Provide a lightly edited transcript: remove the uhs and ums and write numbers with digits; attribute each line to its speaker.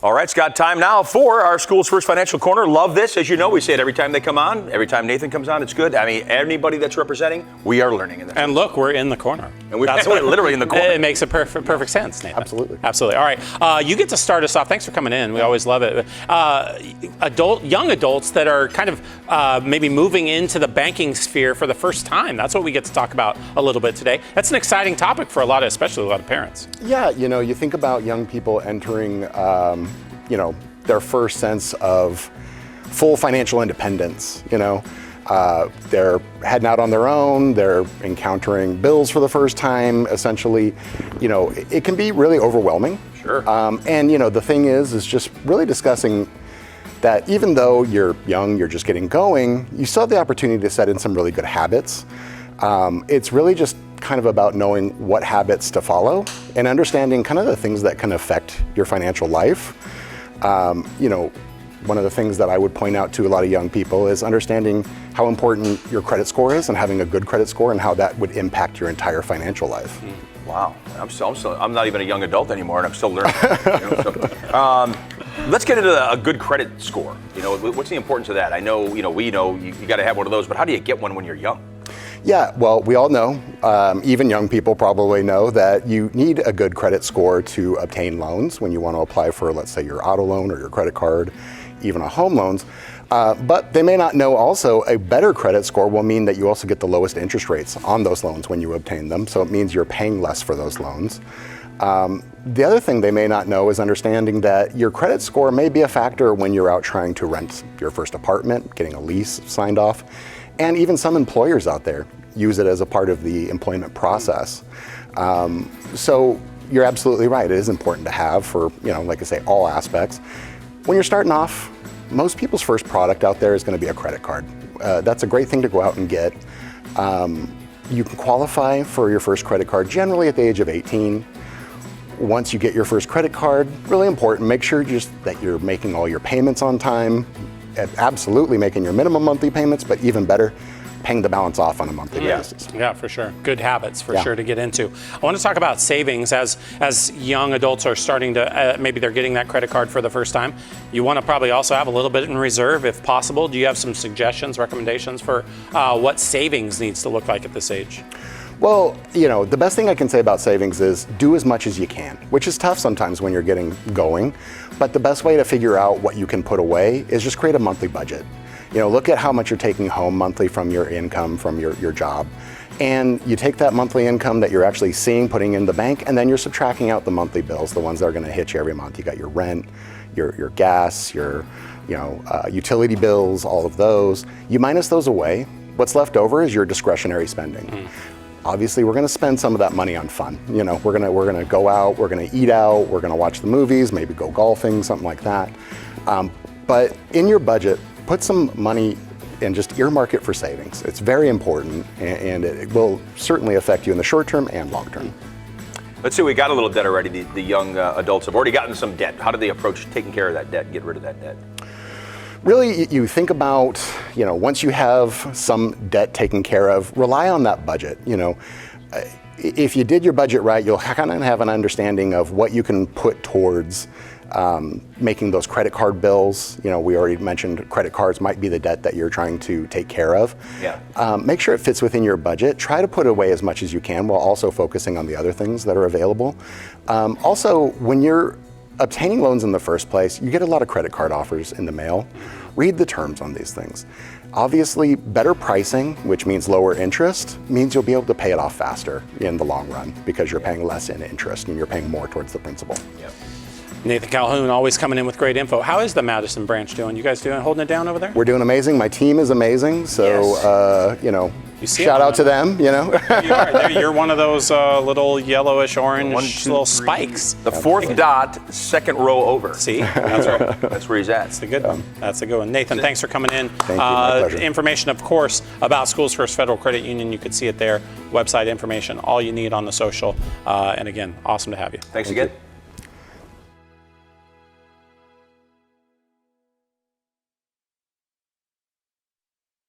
Speaker 1: All right, Scott, time now for our School's First Financial Corner. Love this. As you know, we say it every time they come on. Every time Nathan comes on, it's good. I mean, anybody that's representing, we are learning in this.
Speaker 2: And look, we're in the corner.
Speaker 1: And we're literally in the corner.
Speaker 2: It makes a perfect sense, Nathan.
Speaker 3: Absolutely.
Speaker 2: Absolutely. All right. You get to start us off. Thanks for coming in. We always love it. Young adults that are kind of maybe moving into the banking sphere for the first time. That's what we get to talk about a little bit today. That's an exciting topic for especially a lot of parents.
Speaker 3: Yeah, you think about young people entering, their first sense of full financial independence. They're heading out on their own. They're encountering bills for the first time. Essentially, it can be really overwhelming.
Speaker 1: Sure.
Speaker 3: And the thing is just really discussing that even though you're young, you're just getting going, you still have the opportunity to set in some really good habits. It's really just kind of about knowing what habits to follow and understanding kind of the things that can affect your financial life. One of the things that I would point out to a lot of young people is understanding how important your credit score is and having a good credit score and how that would impact your entire financial life.
Speaker 1: Wow, I'm not even a young adult anymore, and I'm still learning. Let's get into a good credit score. What's the importance of that? I know, we know you got to have one of those, but how do you get one when you're young?
Speaker 3: Yeah, well, we all know, even young people probably know that you need a good credit score to obtain loans when you want to apply for, let's say, your auto loan or your credit card, even a home loans. But they may not know also a better credit score will mean that you also get the lowest interest rates on those loans when you obtain them. So it means you're paying less for those loans. The other thing they may not know is understanding that your credit score may be a factor when you're out trying to rent your first apartment, getting a lease signed off. And even some employers out there use it as a part of the employment process. So you're absolutely right. It is important to have for, like I say, all aspects. When you're starting off, most people's first product out there is going to be a credit card. That's a great thing to go out and get. You can qualify for your first credit card generally at the age of 18. Once you get your first credit card, really important, make sure just that you're making all your payments on time. Absolutely making your minimum monthly payments, but even better, paying the balance off on a monthly basis.
Speaker 2: Yeah, for sure. Good habits for sure to get into. I want to talk about savings as young adults are starting to, maybe they're getting that credit card for the first time. You want to probably also have a little bit in reserve if possible. Do you have some suggestions, recommendations for what savings needs to look like at this age?
Speaker 3: Well, the best thing I can say about savings is do as much as you can, which is tough sometimes when you're getting going. But the best way to figure out what you can put away is just create a monthly budget. Look at how much you're taking home monthly from your income, from your job. And you take that monthly income that you're actually seeing, putting in the bank, and then you're subtracting out the monthly bills, the ones that are going to hit you every month. You got your rent, your gas, your utility bills, all of those. You minus those away. What's left over is your discretionary spending. Obviously, we're going to spend some of that money on fun. We're going to go out, we're going to eat out, we're going to watch the movies, maybe go golfing, something like that. But in your budget, put some money and just earmark it for savings. It's very important, and it will certainly affect you in the short term and long term.
Speaker 1: Let's see, we got a little debt already. The young adults have already gotten some debt. How do they approach taking care of that debt, get rid of that debt?
Speaker 3: Really, you think about, once you have some debt taken care of, rely on that budget. If you did your budget right, you'll kind of have an understanding of what you can put towards making those credit card bills. We already mentioned credit cards might be the debt that you're trying to take care of.
Speaker 1: Yeah.
Speaker 3: Make sure it fits within your budget. Try to put away as much as you can while also focusing on the other things that are available. Also, when you're obtaining loans in the first place, you get a lot of credit card offers in the mail. Read the terms on these things. Obviously, better pricing, which means lower interest, means you'll be able to pay it off faster in the long run because you're paying less in interest and you're paying more towards the principal.
Speaker 1: Yep.
Speaker 2: Nathan Calhoun always coming in with great info. How is the Madison branch doing? You guys holding it down over there?
Speaker 3: We're doing amazing. My team is amazing. So, shout out to them,
Speaker 2: You are. You're one of those little yellowish orange little spikes.
Speaker 1: The fourth dot, second row over.
Speaker 2: See? That's right.
Speaker 1: That's where he's at.
Speaker 2: That's the good one. That's the good one. Nathan, thanks for coming in.
Speaker 3: Thank you. My pleasure.
Speaker 2: Information, of course, about Schoolsfirst Federal Credit Union. You can see it there. Website information, all you need on the social. And again, awesome to have you.
Speaker 1: Thanks again.